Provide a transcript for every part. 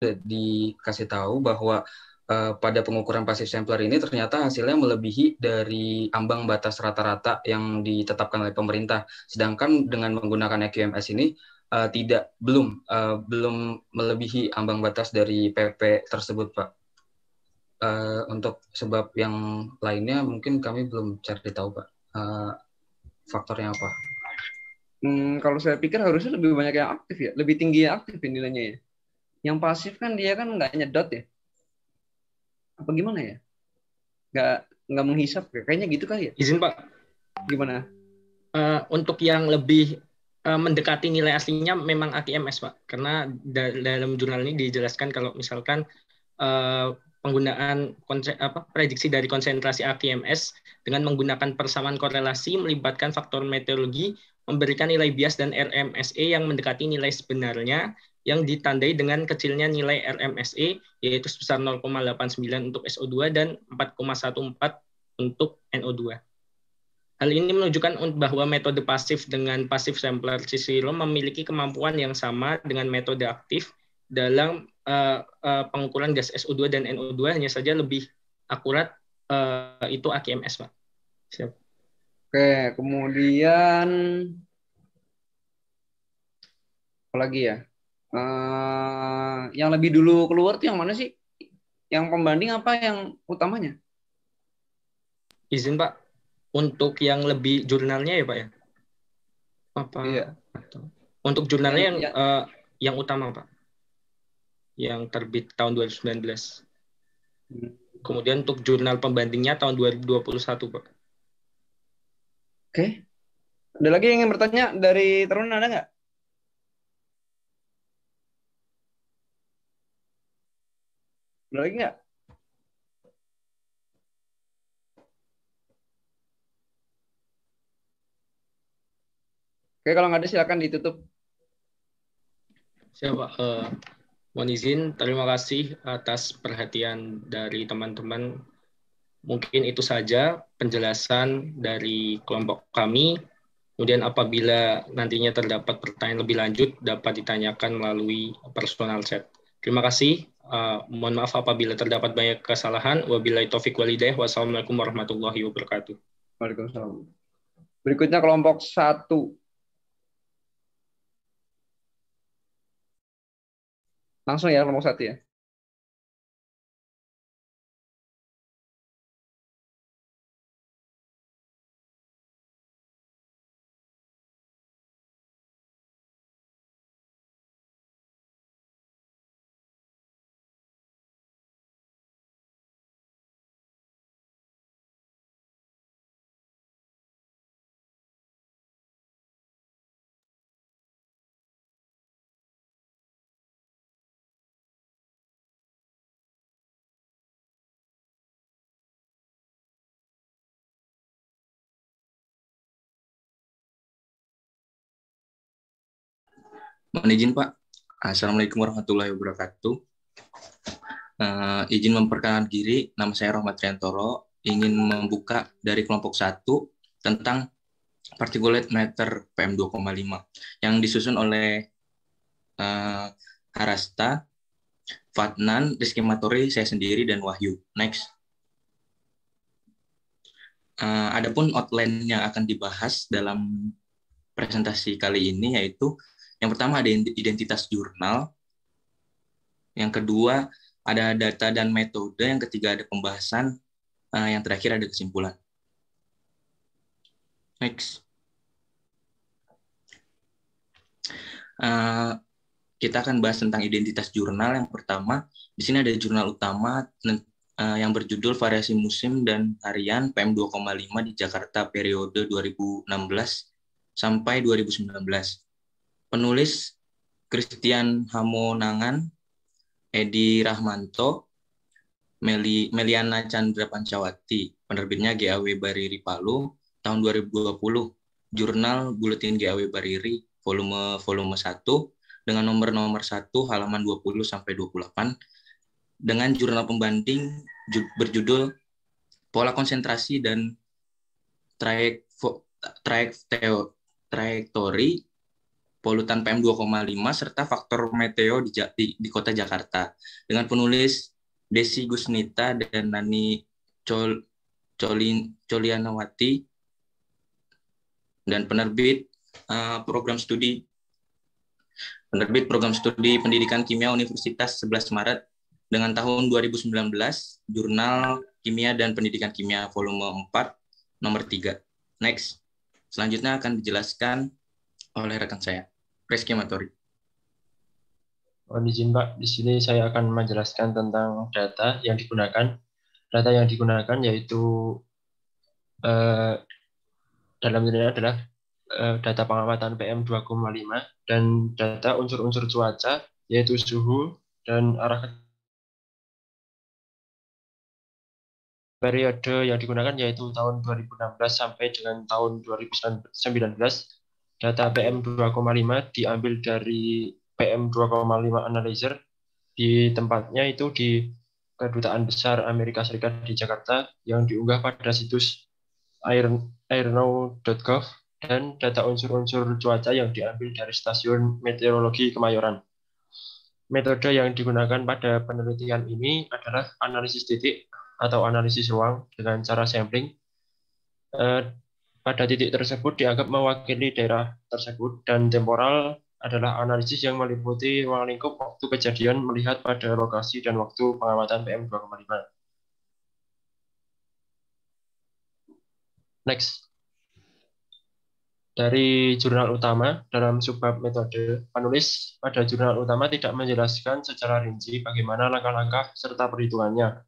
dikasih tahu bahwa pada pengukuran passive sampler ini ternyata hasilnya melebihi dari ambang batas rata-rata yang ditetapkan oleh pemerintah. Sedangkan dengan menggunakan EQMS ini belum melebihi ambang batas dari PP tersebut, Pak. Untuk sebab yang lainnya mungkin kami belum cari tahu, Pak. Faktornya apa? Kalau saya pikir harusnya lebih banyak yang aktif ya, lebih tinggi yang aktif nilainya ya. Yang pasif kan dia kan nggak nyedot ya. Apa gimana ya? Nggak menghisap ya. Kayaknya gitu kali ya. Izin Pak. Gimana? Untuk yang lebih mendekati nilai aslinya memang AQMS Pak. Karena dalam jurnal ini dijelaskan kalau misalkan penggunaan prediksi dari konsentrasi AQMS dengan menggunakan persamaan korelasi melibatkan faktor meteorologi memberikan nilai bias dan RMSE yang mendekati nilai sebenarnya yang ditandai dengan kecilnya nilai RMSE yaitu sebesar 0,89 untuk SO2 dan 4,14 untuk NO2. Hal ini menunjukkan bahwa metode pasif dengan passive sampler CICERO memiliki kemampuan yang sama dengan metode aktif dalam pengukuran gas SO2 dan NO2, hanya saja lebih akurat itu AQMS, Pak. Siap. Oke, kemudian apa lagi ya? Yang lebih dulu keluar tuh yang mana sih? Yang pembanding apa yang utamanya? Izin Pak, untuk yang lebih jurnalnya ya Pak ya? Apa? Iya. Untuk jurnalnya yang utama Pak, yang terbit tahun 2019. Kemudian untuk jurnal pembandingnya tahun 2021 Pak. Oke. Ada lagi yang ingin bertanya dari Tarun, ada nggak? Ada lagi nggak? Oke, kalau nggak ada silakan ditutup. Siapa? Mohon izin, terima kasih atas perhatian dari teman-teman. Mungkin itu saja penjelasan dari kelompok kami. Kemudian apabila nantinya terdapat pertanyaan lebih lanjut, dapat ditanyakan melalui personal chat. Terima kasih. Mohon maaf apabila terdapat banyak kesalahan. Wabillahi taufiq walhidayah. Wassalamualaikum warahmatullahi wabarakatuh. Waalaikumsalam. Berikutnya kelompok 1. Langsung ya kelompok 1 ya. Mohon izin Pak. Assalamualaikum warahmatullahi wabarakatuh. Izin memperkenalkan diri, nama saya Rohmat Triantoro, ingin membuka dari kelompok 1 tentang particulate matter PM2,5 yang disusun oleh Harasta, Fatnan, Rizky Matori, saya sendiri, dan Wahyu. Next. Adapun outline yang akan dibahas dalam presentasi kali ini yaitu yang pertama ada identitas jurnal, yang kedua ada data dan metode, yang ketiga ada pembahasan, yang terakhir ada kesimpulan. Next. Kita akan bahas tentang identitas jurnal. Yang pertama, di sini ada jurnal utama yang berjudul Variasi Musim dan Harian PM2,5 di Jakarta periode 2016 sampai 2019. Penulis Christian Hamonangan, Edi Rahmanto, Meliana Chandra Pancawati. Penerbitnya GAW Bariri Palu tahun 2020. Jurnal Buletin GAW Bariri volume 1 dengan nomor 1 halaman 20 sampai 28 dengan jurnal pembanding berjudul Pola Konsentrasi dan Trajektori polutan PM2,5 serta faktor meteo di kota Jakarta dengan penulis Desi Gusnita dan Nani Colianawati dan penerbit program studi Pendidikan Kimia Universitas 11 Maret dengan tahun 2019, Jurnal Kimia dan Pendidikan Kimia volume 4 nomor 3. Next. Selanjutnya akan dijelaskan oleh rekan saya, Reski Matori. Mohon izin Pak, di sini saya akan menjelaskan tentang data yang digunakan. Data yang digunakan yaitu dalam ini adalah data pengamatan PM2,5 dan data unsur-unsur cuaca yaitu suhu dan arah periode yang digunakan yaitu tahun 2016 sampai dengan tahun 2019. Data PM2,5 diambil dari PM2,5 Analyzer di tempatnya itu di Kedutaan Besar Amerika Serikat di Jakarta yang diunggah pada situs airnow.gov dan data unsur-unsur cuaca yang diambil dari Stasiun Meteorologi Kemayoran. Metode yang digunakan pada penelitian ini adalah analisis titik atau analisis ruang dengan cara sampling. Pada titik tersebut dianggap mewakili daerah tersebut dan temporal adalah analisis yang meliputi ruang lingkup waktu kejadian melihat pada lokasi dan waktu pengamatan PM2,5. Next. Dari jurnal utama dalam subbab metode, penulis pada jurnal utama tidak menjelaskan secara rinci bagaimana langkah-langkah serta perhitungannya.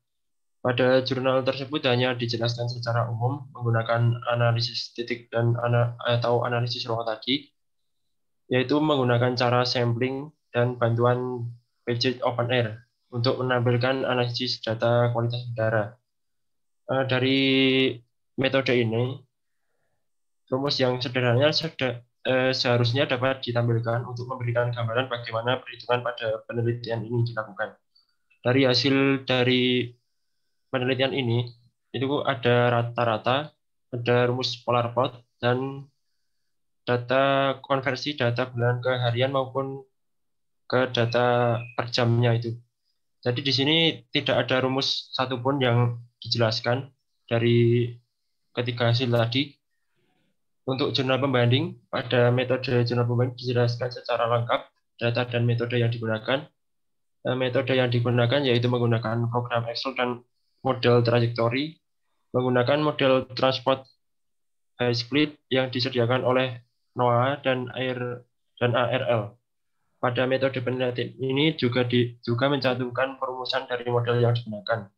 Pada jurnal tersebut hanya dijelaskan secara umum menggunakan analisis titik dan atau analisis ruang tadi, yaitu menggunakan cara sampling dan bantuan PJ Open Air untuk menampilkan analisis data kualitas udara. Dari metode ini, rumus yang sederhana seharusnya dapat ditampilkan untuk memberikan gambaran bagaimana perhitungan pada penelitian ini dilakukan. Dari hasil dari penelitian ini, itu ada rata-rata, ada rumus polar plot, dan data konversi data bulan ke harian maupun ke data per jamnya itu. Jadi di sini tidak ada rumus satupun yang dijelaskan dari ketiga hasil tadi. Untuk jurnal pembanding, pada metode jurnal pembanding dijelaskan secara lengkap data dan metode yang digunakan. Metode yang digunakan yaitu menggunakan program Excel dan model trajektori, menggunakan model transport high split yang disediakan oleh NOAA dan ARL. Pada metode penelitian ini juga mencantumkan perumusan dari model yang digunakan.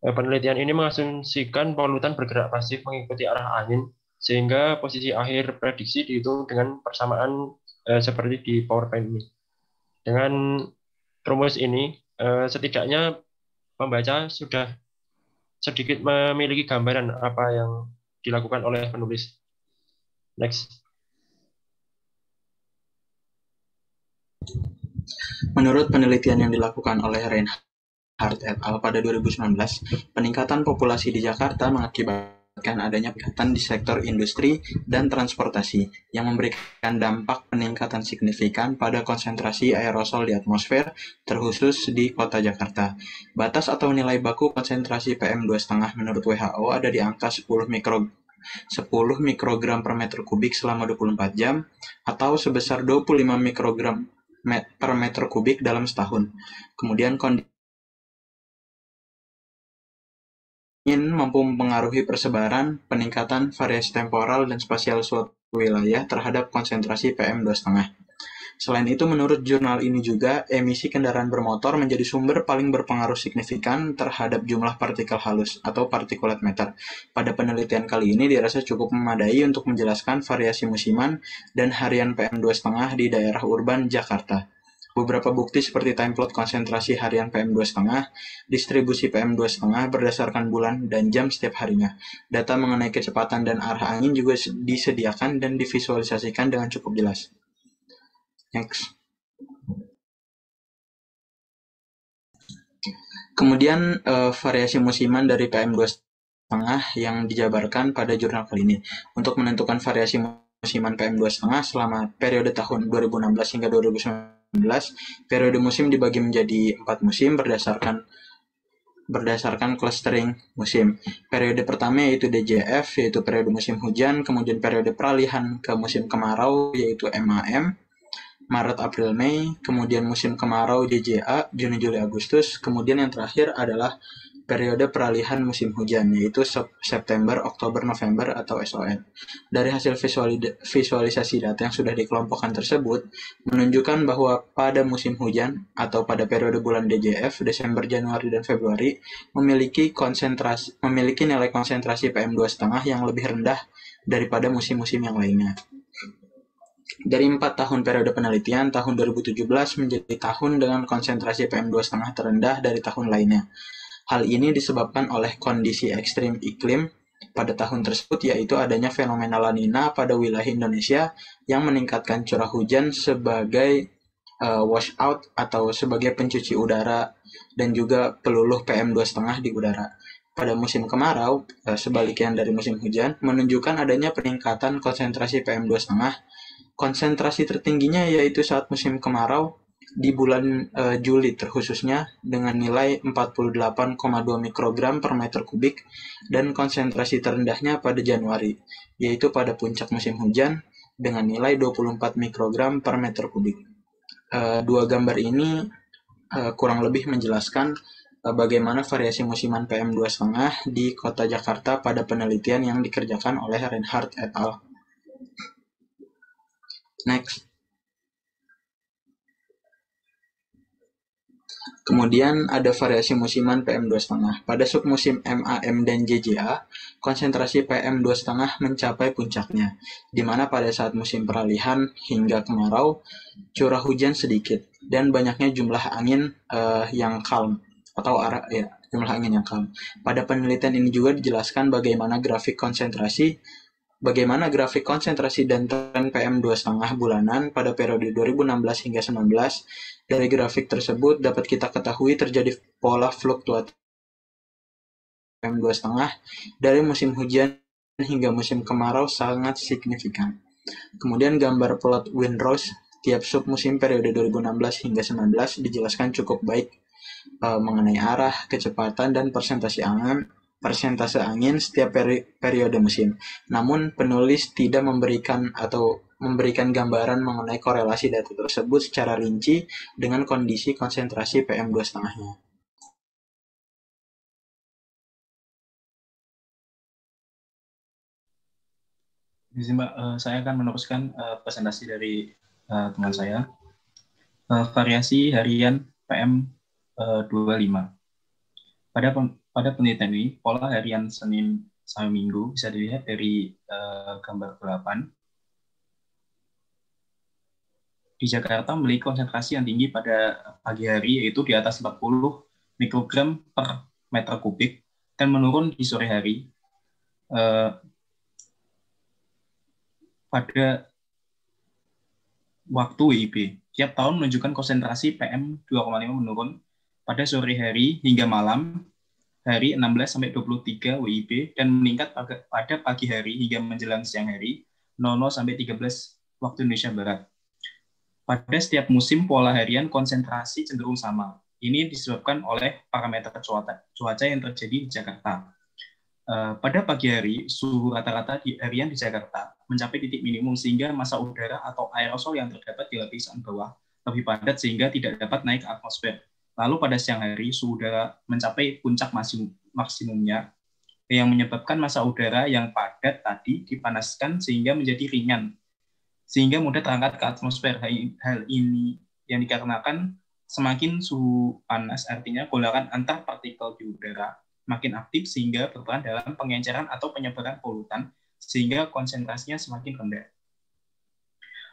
Penelitian ini mengasumsikan polutan bergerak pasif mengikuti arah angin, sehingga posisi akhir prediksi dihitung dengan persamaan seperti di PowerPoint ini. Dengan rumus ini, setidaknya pembaca sudah sedikit memiliki gambaran apa yang dilakukan oleh penulis. Next. Menurut penelitian yang dilakukan oleh Reinhardt et al. Pada 2019, peningkatan populasi di Jakarta mengakibatkan adanya peningkatan di sektor industri dan transportasi yang memberikan dampak peningkatan signifikan pada konsentrasi aerosol di atmosfer, terkhusus di kota Jakarta. Batas atau nilai baku konsentrasi PM2,5 menurut WHO ada di angka 10 mikrogram per meter kubik selama 24 jam atau sebesar 25 mikrogram per meter kubik dalam setahun. Kemudian kondisi mampu mempengaruhi persebaran, peningkatan variasi temporal dan spasial suatu wilayah terhadap konsentrasi PM2,5. Selain itu, menurut jurnal ini juga, emisi kendaraan bermotor menjadi sumber paling berpengaruh signifikan terhadap jumlah partikel halus atau particulate matter. Pada penelitian kali ini dirasa cukup memadai untuk menjelaskan variasi musiman dan harian PM2,5 di daerah urban Jakarta. Beberapa bukti seperti time plot konsentrasi harian PM2,5, distribusi PM2,5 berdasarkan bulan dan jam setiap harinya. Data mengenai kecepatan dan arah angin juga disediakan dan divisualisasikan dengan cukup jelas. Next. Kemudian variasi musiman dari PM2,5 yang dijabarkan pada jurnal kali ini. Untuk menentukan variasi musiman PM2,5 selama periode tahun 2016 hingga 2019. Periode musim dibagi menjadi 4 musim berdasarkan clustering musim. Periode pertama yaitu DJF, yaitu periode musim hujan, kemudian periode peralihan ke musim kemarau, yaitu MAM, Maret, April, Mei, kemudian musim kemarau JJA, Juni, Juli, Agustus, kemudian yang terakhir adalah periode peralihan musim hujan, yaitu September, Oktober, November, atau SON. Dari hasil visualisasi data yang sudah dikelompokkan tersebut, menunjukkan bahwa pada musim hujan atau pada periode bulan DJF, Desember, Januari, dan Februari, memiliki nilai konsentrasi PM2,5 yang lebih rendah daripada musim-musim yang lainnya. Dari 4 tahun periode penelitian, tahun 2017 menjadi tahun dengan konsentrasi PM2,5 terendah dari tahun lainnya. Hal ini disebabkan oleh kondisi ekstrim iklim pada tahun tersebut, yaitu adanya fenomena La Nina pada wilayah Indonesia yang meningkatkan curah hujan sebagai washout atau sebagai pencuci udara dan juga peluluh PM2,5 di udara. Pada musim kemarau, sebaliknya dari musim hujan, menunjukkan adanya peningkatan konsentrasi PM2,5. Konsentrasi tertingginya yaitu saat musim kemarau di bulan Juli terkhususnya dengan nilai 48,2 mikrogram per meter kubik, dan konsentrasi terendahnya pada Januari, yaitu pada puncak musim hujan dengan nilai 24 mikrogram per meter kubik. Dua gambar ini kurang lebih menjelaskan bagaimana variasi musiman PM2,5 di Kota Jakarta pada penelitian yang dikerjakan oleh Reinhardt et al. Next. Kemudian ada variasi musiman PM2,5. Pada submusim MAM dan JJA, konsentrasi PM2,5 mencapai puncaknya, di mana pada saat musim peralihan hingga kemarau, curah hujan sedikit, dan banyaknya jumlah angin yang calm, atau jumlah angin yang calm. Pada penelitian ini juga dijelaskan bagaimana grafik konsentrasi dan tren PM2,5 bulanan pada periode 2016 hingga 2019. Dari grafik tersebut dapat kita ketahui terjadi pola fluktuatif PM2,5 dari musim hujan hingga musim kemarau sangat signifikan. Kemudian gambar plot windrows tiap submusim periode 2016 hingga 2019 dijelaskan cukup baik mengenai arah, kecepatan, dan persentase angin setiap periode musim. Namun penulis tidak memberikan gambaran mengenai korelasi data tersebut secara rinci dengan kondisi konsentrasi PM2,5-nya. Di sini, Mbak, saya akan meneruskan presentasi dari teman saya. Variasi harian PM25. Pada penelitian ini, pola harian Senin sampai Minggu bisa dilihat dari gambar 8. Di Jakarta memiliki konsentrasi yang tinggi pada pagi hari, yaitu di atas 40 mikrogram per meter kubik, dan menurun di sore hari. Pada waktu WIB, tiap tahun menunjukkan konsentrasi PM2,5 menurun pada sore hari hingga malam hari 16-23 WIB, dan meningkat pada pagi hari hingga menjelang siang hari 00-13 waktu Indonesia Barat. Pada setiap musim, pola harian konsentrasi cenderung sama. Ini disebabkan oleh parameter cuaca yang terjadi di Jakarta. Pada pagi hari, suhu rata-rata harian di Jakarta mencapai titik minimum, sehingga massa udara atau aerosol yang terdapat di lapisan bawah lebih padat sehingga tidak dapat naik ke atmosfer. Lalu pada siang hari, suhu udara mencapai puncak maksimumnya, yang menyebabkan massa udara yang padat tadi dipanaskan sehingga menjadi ringan, sehingga mudah terangkat ke atmosfer. Hal ini yang dikarenakan semakin suhu panas, artinya golakan antar partikel di udara makin aktif sehingga berperan dalam pengenceran atau penyebaran polutan, sehingga konsentrasinya semakin rendah.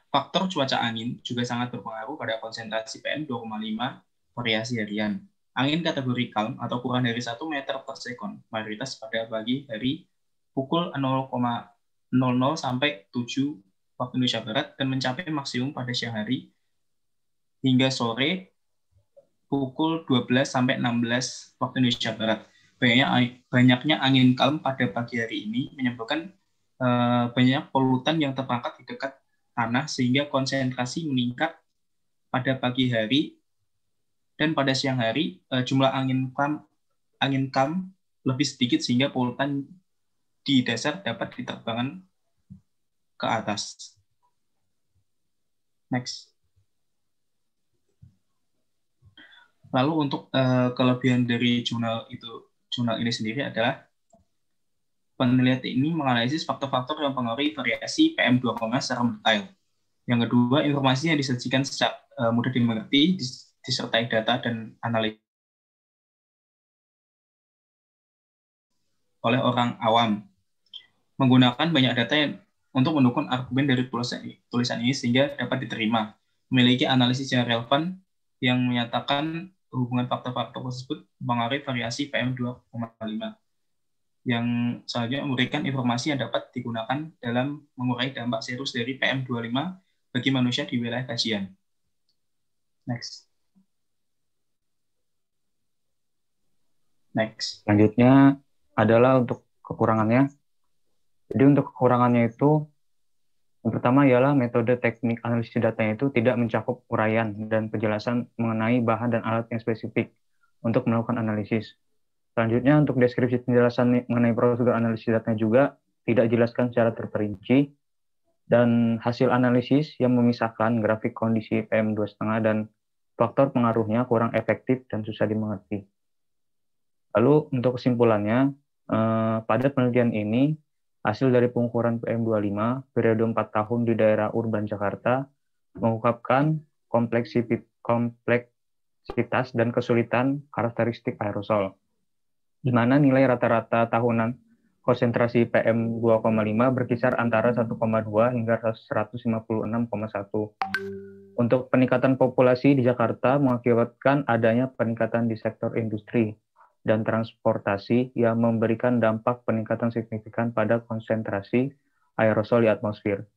Faktor cuaca angin juga sangat berpengaruh pada konsentrasi PM2,5 variasi harian. Angin kategori calm atau kurang dari 1 meter per sekon, mayoritas pada pagi hari pukul 0,00 sampai 7 waktu Indonesia Barat, dan mencapai maksimum pada siang hari hingga sore pukul 12 sampai 16 waktu Indonesia Barat. Banyaknya angin calm pada pagi hari ini menyebabkan banyak polutan yang terperangkap di dekat tanah sehingga konsentrasi meningkat pada pagi hari, dan pada siang hari jumlah angin kam lebih sedikit sehingga polutan di dasar dapat diterbangkan ke atas. Next. Lalu untuk kelebihan dari jurnal ini sendiri adalah penelitian ini menganalisis faktor-faktor yang mempengaruhi variasi PM2,5 secara mendetail. Yang kedua, informasi yang disajikan secara mudah dimengerti, disertai data dan analisis oleh orang awam. Menggunakan banyak data untuk mendukung argumen dari tulisan ini sehingga dapat diterima. Memiliki analisis yang relevan yang menyatakan hubungan faktor-faktor tersebut mempengaruhi variasi PM2,5. Yang selanjutnya memberikan informasi yang dapat digunakan dalam mengurangi dampak serius dari PM25 bagi manusia di wilayah kajian. Next. Selanjutnya adalah untuk kekurangannya. Jadi untuk kekurangannya itu, yang pertama ialah metode teknik analisis datanya itu tidak mencakup uraian dan penjelasan mengenai bahan dan alat yang spesifik untuk melakukan analisis. Selanjutnya untuk deskripsi penjelasan mengenai prosedur analisis datanya juga tidak dijelaskan secara terperinci, dan hasil analisis yang memisahkan grafik kondisi PM2,5 dan faktor pengaruhnya kurang efektif dan susah dimengerti. Lalu untuk kesimpulannya, pada penelitian ini, hasil dari pengukuran PM25 periode 4 tahun di daerah urban Jakarta mengungkapkan kompleksitas dan kesulitan karakteristik aerosol, di mana nilai rata-rata tahunan konsentrasi PM2,5 berkisar antara 1,2 hingga 156,1. Untuk peningkatan populasi di Jakarta mengakibatkan adanya peningkatan di sektor industri dan transportasi yang memberikan dampak peningkatan signifikan pada konsentrasi aerosol di atmosfer.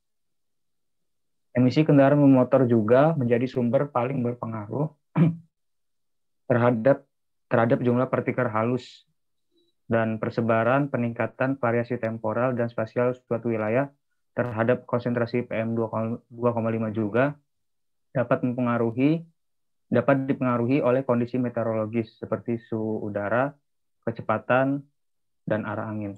Emisi kendaraan bermotor juga menjadi sumber paling berpengaruh terhadap jumlah partikel halus dan persebaran peningkatan variasi temporal dan spasial suatu wilayah terhadap konsentrasi PM2,5 juga dapat dipengaruhi oleh kondisi meteorologis seperti suhu udara, kecepatan, dan arah angin.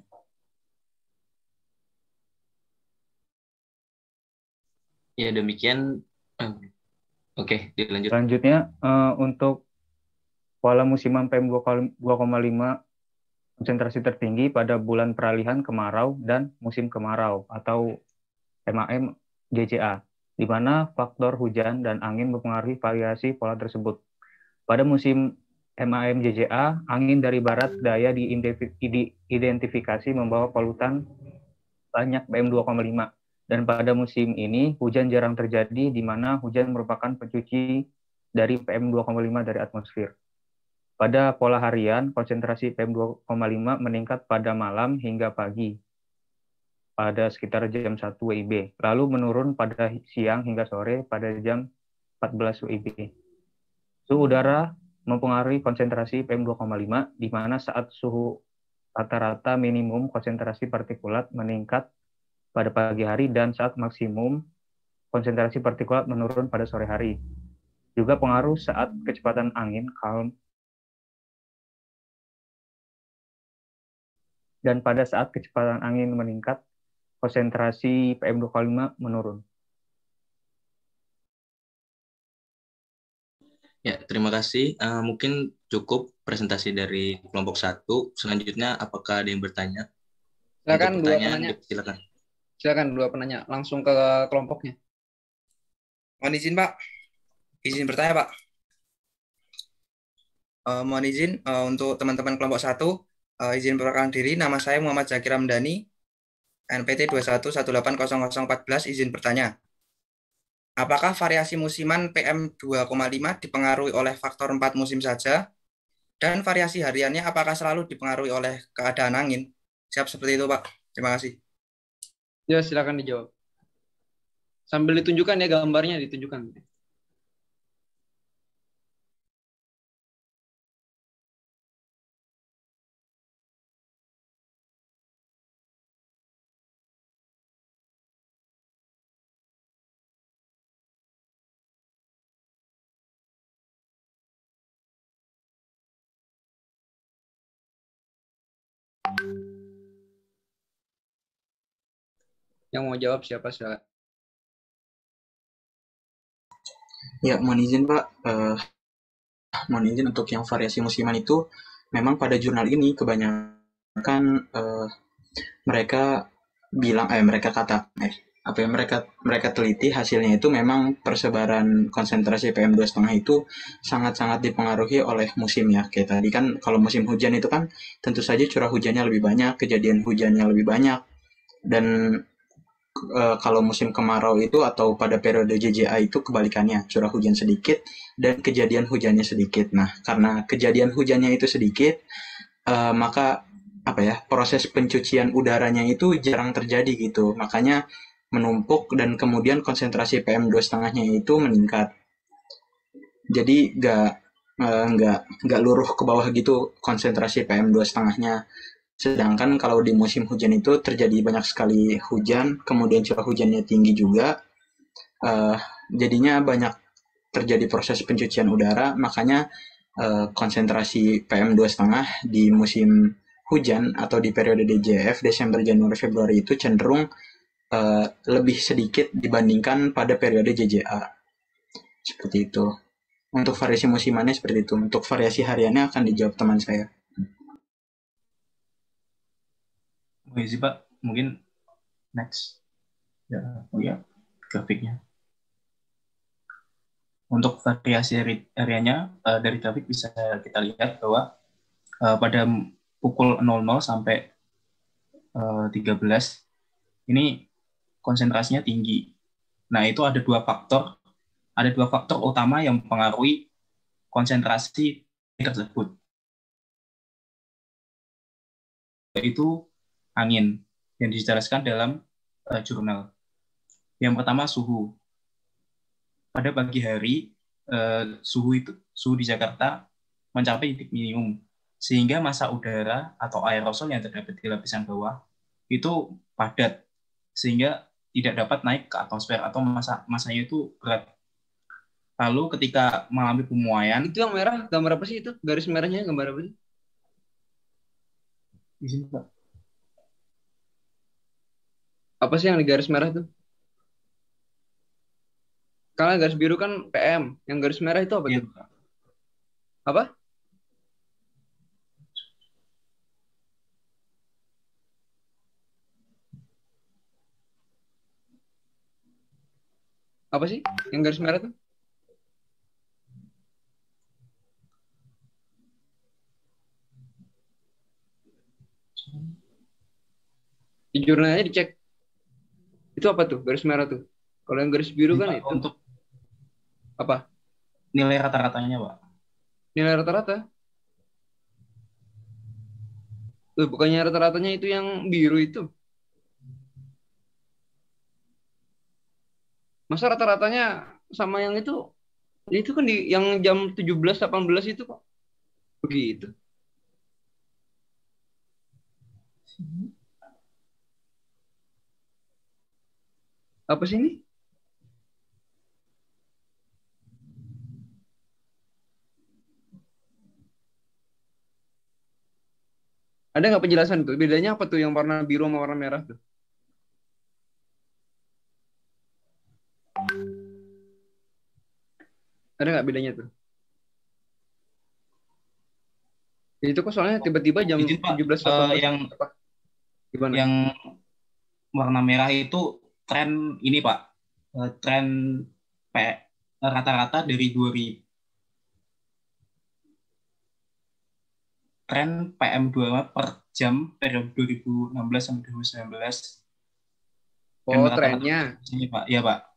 Ya, demikian. Oke, dilanjut. Selanjutnya, untuk pola musiman PM2,5 konsentrasi tertinggi pada bulan peralihan kemarau dan musim kemarau atau MAM JCA, di mana faktor hujan dan angin mempengaruhi variasi pola tersebut. Pada musim MAM JCA, angin dari barat daya diidentifikasi membawa polutan banyak PM2,5. Dan pada musim ini, hujan jarang terjadi, di mana hujan merupakan pencuci dari PM2,5 dari atmosfer. Pada pola harian, konsentrasi PM2,5 meningkat pada malam hingga pagi, pada sekitar jam 1 WIB, lalu menurun pada siang hingga sore pada jam 14 WIB. Suhu udara mempengaruhi konsentrasi PM2,5, di mana saat suhu rata-rata minimum konsentrasi partikulat meningkat pada pagi hari dan saat maksimum konsentrasi partikulat menurun pada sore hari. Juga pengaruh saat kecepatan angin calm dan pada saat kecepatan angin meningkat, konsentrasi PM2,5 menurun. Ya, terima kasih. Mungkin cukup presentasi dari kelompok 1. Selanjutnya, apakah ada yang bertanya? Silakan dua penanya. Silakan. Silakan dua penanya. Langsung ke kelompoknya. Mohon izin, Pak. Izin bertanya, Pak. Mohon izin untuk teman-teman kelompok 1. Izin perkenalkan diri, nama saya Muhammad Zakir Ramdhani, NPT 21180014, izin bertanya. Apakah variasi musiman PM2,5 dipengaruhi oleh faktor 4 musim saja? Dan variasi hariannya apakah selalu dipengaruhi oleh keadaan angin? Siap seperti itu, Pak. Terima kasih. Ya, silakan dijawab. Sambil ditunjukkan ya gambarnya, ditunjukkan. Yang mau jawab siapa? Silakan. Ya, mohon izin Pak. Mohon izin untuk yang variasi musiman itu, memang pada jurnal ini kebanyakan mereka bilang, mereka teliti hasilnya itu memang persebaran konsentrasi PM2,5 itu sangat-sangat dipengaruhi oleh musim ya. Kayak tadi kan kalau musim hujan itu kan tentu saja curah hujannya lebih banyak, kejadian hujannya lebih banyak. Dan kalau musim kemarau itu atau pada periode JJA itu kebalikannya, curah hujan sedikit dan kejadian hujannya sedikit. Nah, karena kejadian hujannya itu sedikit, maka proses pencucian udaranya itu jarang terjadi gitu. Makanya menumpuk dan kemudian konsentrasi PM2,5-nya itu meningkat. Jadi nggak luruh ke bawah gitu konsentrasi PM2,5-nya. Sedangkan kalau di musim hujan itu terjadi banyak sekali hujan, kemudian curah hujannya tinggi juga, jadinya banyak terjadi proses pencucian udara, makanya konsentrasi PM2,5 di musim hujan atau di periode DJF, Desember, Januari, Februari itu cenderung lebih sedikit dibandingkan pada periode JJA. Seperti itu. Untuk variasi musimannya seperti itu. Untuk variasi hariannya akan dijawab teman saya. Sih Pak, mungkin next. Ya, grafiknya. Untuk variasi hariannya dari grafik bisa kita lihat bahwa pada pukul 00 sampai 13 ini konsentrasinya tinggi. Nah, itu ada dua faktor utama yang mempengaruhi konsentrasi tersebut, yaitu angin yang dijelaskan dalam jurnal. Yang pertama suhu. Pada pagi hari suhu di Jakarta mencapai titik minimum, sehingga massa udara atau aerosol yang terdapat di lapisan bawah itu padat, sehingga tidak dapat naik ke atmosfer atau masanya itu berat. Lalu ketika mengalami pemuaian, itu yang merah gambar apa sih itu? Garis merahnya gambar apa sih? Di sini Pak. Apa sih yang di garis merah tuh? Karena garis biru kan PM, yang garis merah itu apa tuh? Apa? Apa sih yang garis merah tuh? Di jurnalnya dicek. Itu apa tuh garis merah tuh? Kalau yang garis biru kan itu. Untuk apa? Nilai rata-ratanya, Pak. Nilai rata-rata? Bukannya rata-ratanya itu yang biru itu? Masa rata-ratanya sama yang itu? Itu kan di yang jam 17-18 itu kok. Begitu. Apa sih ini? Ada nggak penjelasan tuh? Bedanya apa tuh yang warna biru sama warna merah tuh? Ada nggak bedanya tuh? Itu kok soalnya tiba-tiba jam 17.18 yang apa? Gimana? Yang warna merah itu tren ini Pak. Tren rata-rata dari 2000. Tren PM2 per jam periode 2016 sampai 2019. Oh, trennya. Ini Pak, ya Pak.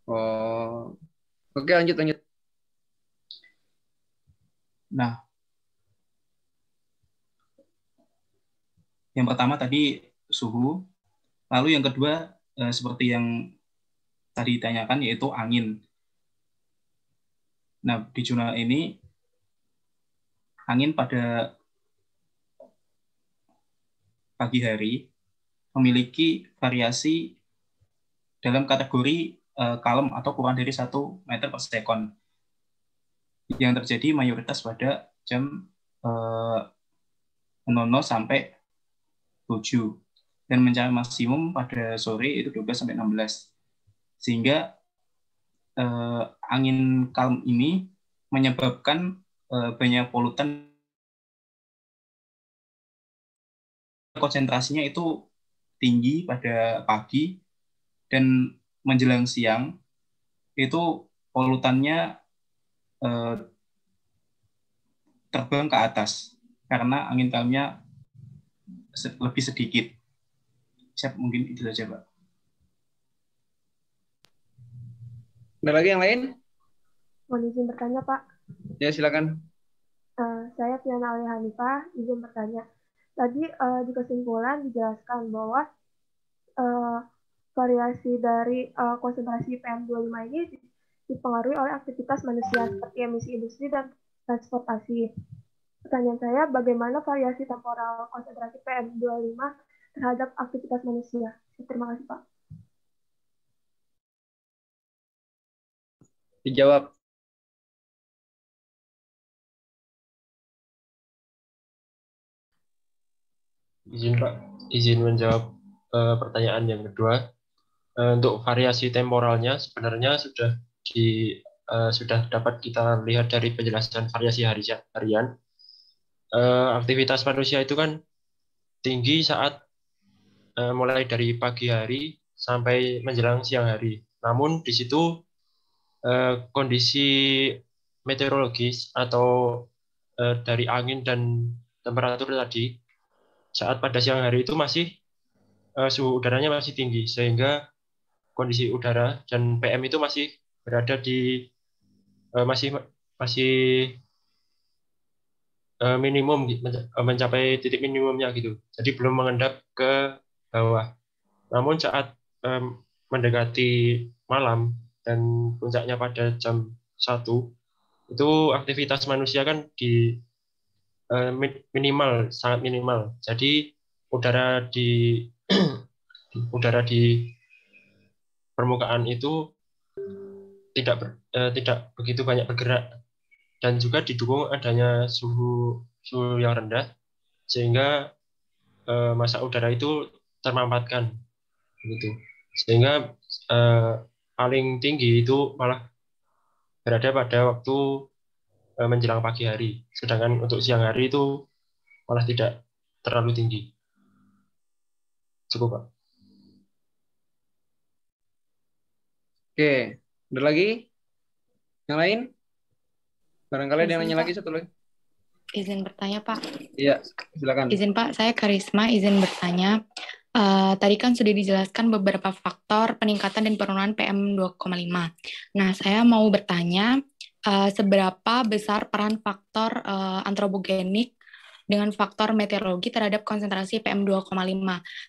Oh. Oke, lanjut. Nah, yang pertama tadi suhu, lalu yang kedua seperti yang tadi ditanyakan yaitu angin. Nah, di jurnal ini angin pada pagi hari memiliki variasi dalam kategori kalem atau kurang dari 1 meter per sekon yang terjadi mayoritas pada jam 00 sampai 7. dan mencapai maksimum pada sore itu 12-16. Sehingga angin kalm ini menyebabkan banyak polutan, konsentrasinya itu tinggi pada pagi, dan menjelang siang itu polutannya terbang ke atas karena angin kalmnya lebih sedikit. Siap, mungkin itu saja, Pak. Ada lagi yang lain? Mohon izin bertanya, Pak. Ya, silakan. Saya Fiana Ali Hanifah, izin bertanya. Tadi di kesimpulan dijelaskan bahwa variasi dari konsentrasi PM2,5 ini dipengaruhi oleh aktivitas manusia seperti emisi industri dan transportasi. Pertanyaan saya, bagaimana variasi temporal konsentrasi PM2,5 terhadap aktivitas manusia? Terima kasih, Pak. Dijawab. Izin Pak, izin menjawab pertanyaan yang kedua. Untuk variasi temporalnya sebenarnya sudah dapat kita lihat dari penjelasan variasi harian. Aktivitas manusia itu kan tinggi saat mulai dari pagi hari sampai menjelang siang hari. Namun di situ kondisi meteorologis atau dari angin dan temperatur tadi saat pada siang hari itu masih suhu udaranya masih tinggi, sehingga kondisi udara dan PM itu masih berada di masih minimum, mencapai titik minimumnya gitu. Jadi belum mengendap ke bawah. Namun saat mendekati malam dan puncaknya pada jam 1, itu aktivitas manusia kan di minimal, sangat minimal. Jadi udara di udara di permukaan itu tidak begitu banyak bergerak, dan juga didukung adanya suhu yang rendah, sehingga massa udara itu termampatkan begitu. Sehingga paling tinggi itu malah berada pada waktu menjelang pagi hari, sedangkan untuk siang hari itu malah tidak terlalu tinggi. Cukup, Pak. Oke, ada lagi? Yang lain? Barangkali ada yang Izin, nanya Pak. lagi, satu lagi. Izin bertanya, Pak. Iya, silakan. Izin, Pak. Saya Karisma, izin bertanya. Tadi kan sudah dijelaskan beberapa faktor peningkatan dan penurunan PM2,5. Nah, saya mau bertanya, seberapa besar peran faktor antropogenik dengan faktor meteorologi terhadap konsentrasi PM2,5?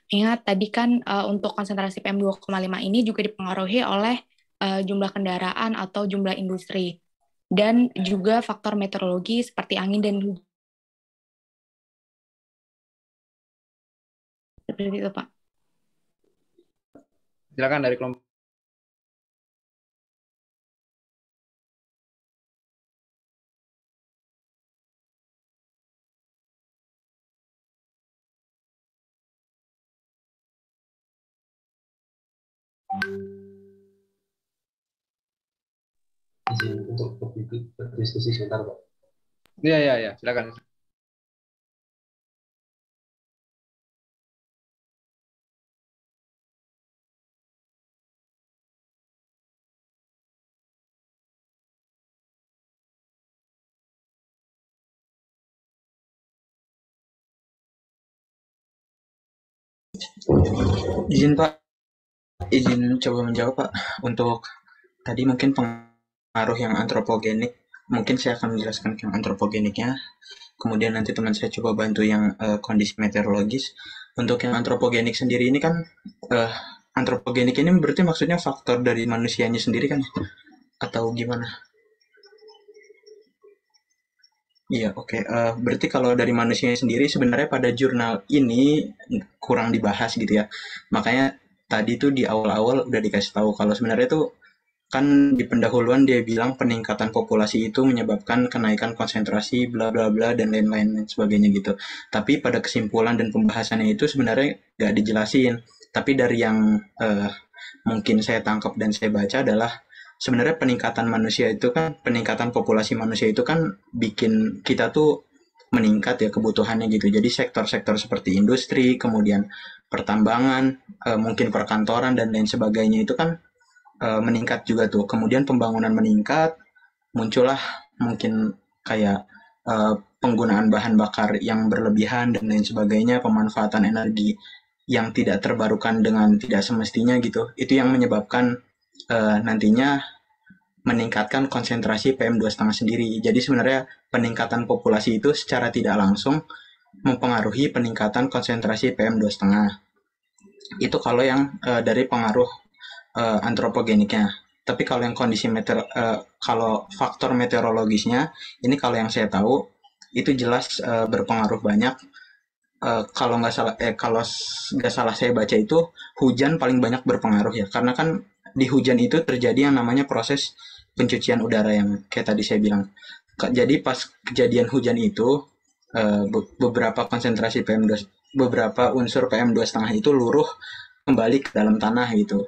Ingat, tadi kan untuk konsentrasi PM2,5 ini juga dipengaruhi oleh jumlah kendaraan atau jumlah industri, dan juga faktor meteorologi seperti angin dan hujan. Seperti itu, Pak. Silakan dari kelompok. Izin untuk berdiskusi sebentar, Pak. Iya, silakan. Izin Pak, izin coba menjawab Pak. Untuk tadi mungkin pengaruh yang antropogenik, mungkin saya akan menjelaskan yang antropogeniknya. Kemudian nanti teman saya coba bantu yang kondisi meteorologis. Untuk yang antropogenik sendiri ini kan, antropogenik ini berarti maksudnya faktor dari manusianya sendiri kan? Atau gimana? Iya, oke. Berarti kalau dari manusianya sendiri sebenarnya pada jurnal ini kurang dibahas gitu ya. Makanya tadi tuh di awal-awal udah dikasih tahu kalau sebenarnya tuh Kan di pendahuluan dia bilang peningkatan populasi itu menyebabkan kenaikan konsentrasi bla bla bla dan lain-lain dan sebagainya gitu. Tapi pada kesimpulan dan pembahasannya itu sebenarnya nggak dijelasin. Tapi dari yang mungkin saya tangkap dan saya baca adalah sebenarnya peningkatan manusia itu kan, peningkatan populasi manusia itu kan bikin kita tuh meningkat ya kebutuhannya gitu. Jadi sektor-sektor seperti industri, kemudian pertambangan, mungkin perkantoran dan lain sebagainya itu kan meningkat juga tuh. Kemudian pembangunan meningkat, muncullah mungkin kayak penggunaan bahan bakar yang berlebihan dan lain sebagainya, pemanfaatan energi yang tidak terbarukan dengan tidak semestinya gitu. Itu yang menyebabkan nantinya meningkatkan konsentrasi PM2,5 sendiri. Jadi sebenarnya peningkatan populasi itu secara tidak langsung mempengaruhi peningkatan konsentrasi PM2,5. Itu kalau yang dari pengaruh antropogeniknya. Tapi kalau yang kondisi kalau faktor meteorologisnya, ini kalau yang saya tahu itu jelas berpengaruh banyak. Kalau nggak salah saya baca itu hujan paling banyak berpengaruh ya, karena kan di hujan itu terjadi yang namanya proses pencucian udara yang kayak tadi saya bilang. Jadi pas kejadian hujan itu beberapa konsentrasi beberapa unsur PM2,5 itu luruh kembali ke dalam tanah gitu.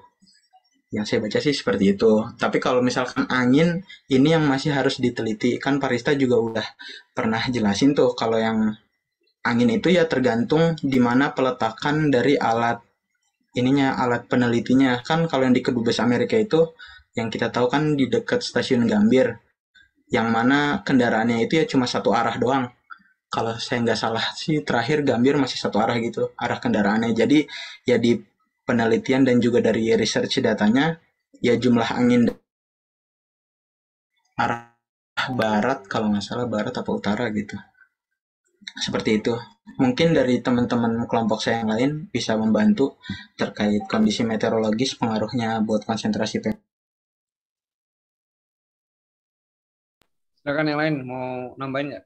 Yang saya baca sih seperti itu. Tapi kalau misalkan angin, ini yang masih harus diteliti. Kan Parista juga udah pernah jelasin tuh, kalau yang angin itu ya tergantung di mana peletakan dari alat penelitinya. Kan kalau yang di Kedubes Amerika itu, yang kita tahu kan di dekat stasiun Gambir, yang mana kendaraannya itu ya cuma satu arah doang. Kalau saya nggak salah sih terakhir Gambir masih satu arah gitu, arah kendaraannya. Jadi ya di penelitian dan juga dari research datanya, ya jumlah angin arah barat, kalau nggak salah barat atau utara gitu. Seperti itu. Mungkin dari teman-teman kelompok saya yang lain bisa membantu terkait kondisi meteorologis pengaruhnya buat konsentrasi PM. Silakan yang lain mau nambahin nggak?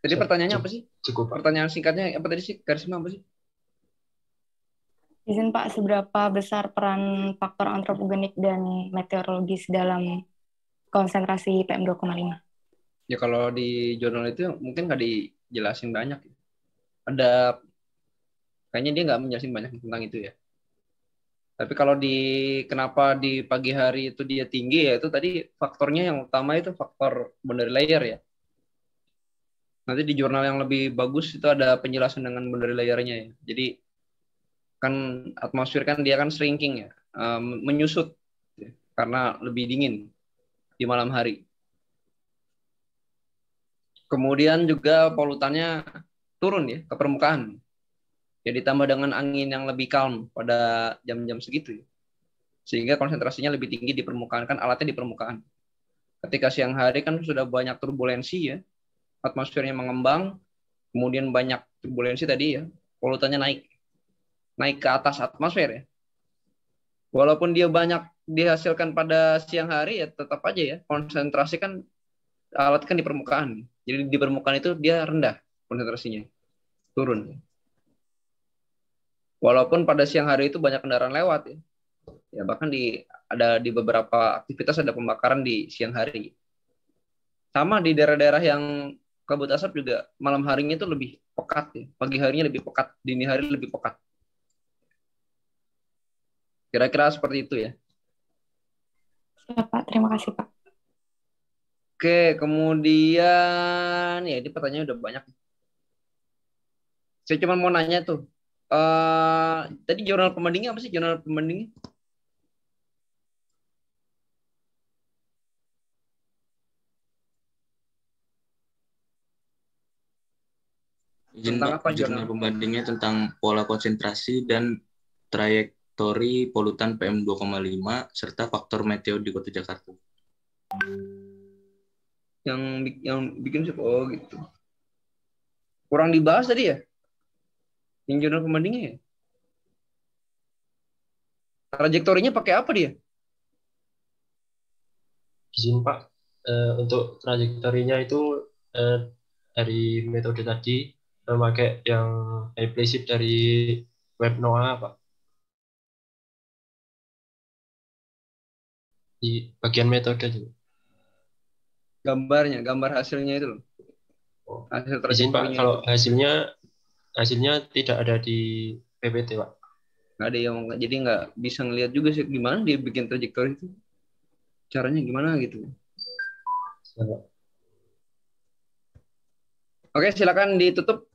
Tadi pertanyaannya apa sih? Cukup, Pak. Pertanyaan singkatnya apa tadi sih? Garisnya apa sih? Izin Pak, seberapa besar peran faktor antropogenik dan meteorologis dalam konsentrasi PM2,5? Ya kalau di jurnal itu mungkin nggak dijelasin banyak. Ada, kayaknya dia nggak menjelasin banyak tentang itu ya. Tapi kalau kenapa di pagi hari itu dia tinggi, ya itu tadi faktornya yang utama itu faktor boundary layer ya. Nanti di jurnal yang lebih bagus itu ada penjelasan dengan boundary layer-nya ya. Jadi kan atmosfer kan dia kan shrinking ya, menyusut ya, karena lebih dingin di malam hari. Kemudian juga polutannya turun ya ke permukaan. Ya ditambah dengan angin yang lebih calm pada jam-jam segitu ya. Sehingga konsentrasinya lebih tinggi di permukaan, kan alatnya di permukaan. Ketika siang hari kan sudah banyak turbulensi ya, atmosfernya mengembang, kemudian banyak turbulensi tadi ya, polutannya naik ke atas atmosfer ya. Walaupun dia banyak dihasilkan pada siang hari ya tetap aja ya, konsentrasi kan alat kan di permukaan. Jadi di permukaan itu dia rendah konsentrasinya, turun. Walaupun pada siang hari itu banyak kendaraan lewat ya. Ya bahkan ada di beberapa aktivitas ada pembakaran di siang hari. Sama di daerah-daerah yang kabut asap juga malam harinya itu lebih pekat ya. Pagi harinya lebih pekat, dini hari lebih pekat. Kira-kira seperti itu ya. Siap, Pak. Terima kasih, Pak. Oke, kemudian ya ini pertanyaannya udah banyak. Saya cuma mau nanya tuh. Tadi jurnal pembandingnya apa sih jurnal pembandingnya? Izin Tentang Pak, apa jurnal pembandingnya tentang pola konsentrasi dan trayektori polutan PM2,5 serta faktor meteo di Kota Jakarta. Yang bikin sih, oh gitu. Kurang dibahas tadi ya? Yang jurnal pembandingnya ya? Trajektorinya pakai apa dia? Izin Pak, untuk trajektorinya itu dari metode tadi memakai yang implicit dari web NOAA Pak. Di bagian metode juga. Gambar hasilnya itu loh. Hasil Izin Pak, trajektorinya kalau itu. hasilnya tidak ada di PPT Pak. Nggak ada yang jadi nggak bisa ngelihat juga sih gimana dia bikin trajektori itu. Caranya gimana gitu. Oke, silakan ditutup.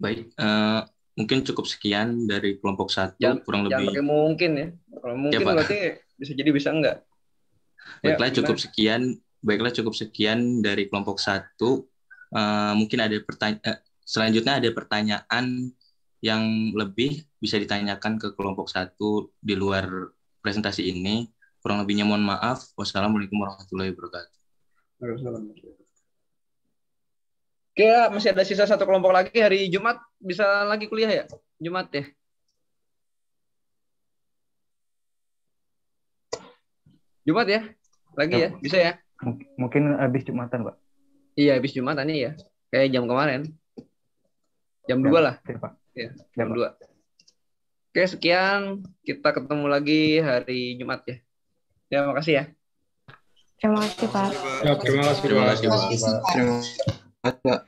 Baik, mungkin cukup sekian dari kelompok 1, kurang Jangan lebih. pakai mungkin ya. Kalau mungkin Pak. berarti bisa jadi bisa enggak. Baiklah, Ya, cukup sekian dari kelompok 1. Mungkin ada selanjutnya ada pertanyaan yang lebih bisa ditanyakan ke kelompok 1 di luar presentasi ini. Kurang lebihnya mohon maaf. Wassalamualaikum warahmatullahi wabarakatuh. Oke, masih ada sisa 1 kelompok lagi. Hari Jumat bisa lagi kuliah ya? Jumat ya? Jumat ya? Lagi ya? Bisa ya? Mungkin habis Jumatan, Pak. Iya, habis Jumatan nih ya. Kayak jam kemarin. Jam 2 lah. Pak. Ya, jam 2. Oke, sekian. Kita ketemu lagi hari Jumat ya. Ya, makasih ya. Terima kasih, Pak. Terima kasih, Pak. Terima kasih, Pak. Terima kasih Pak.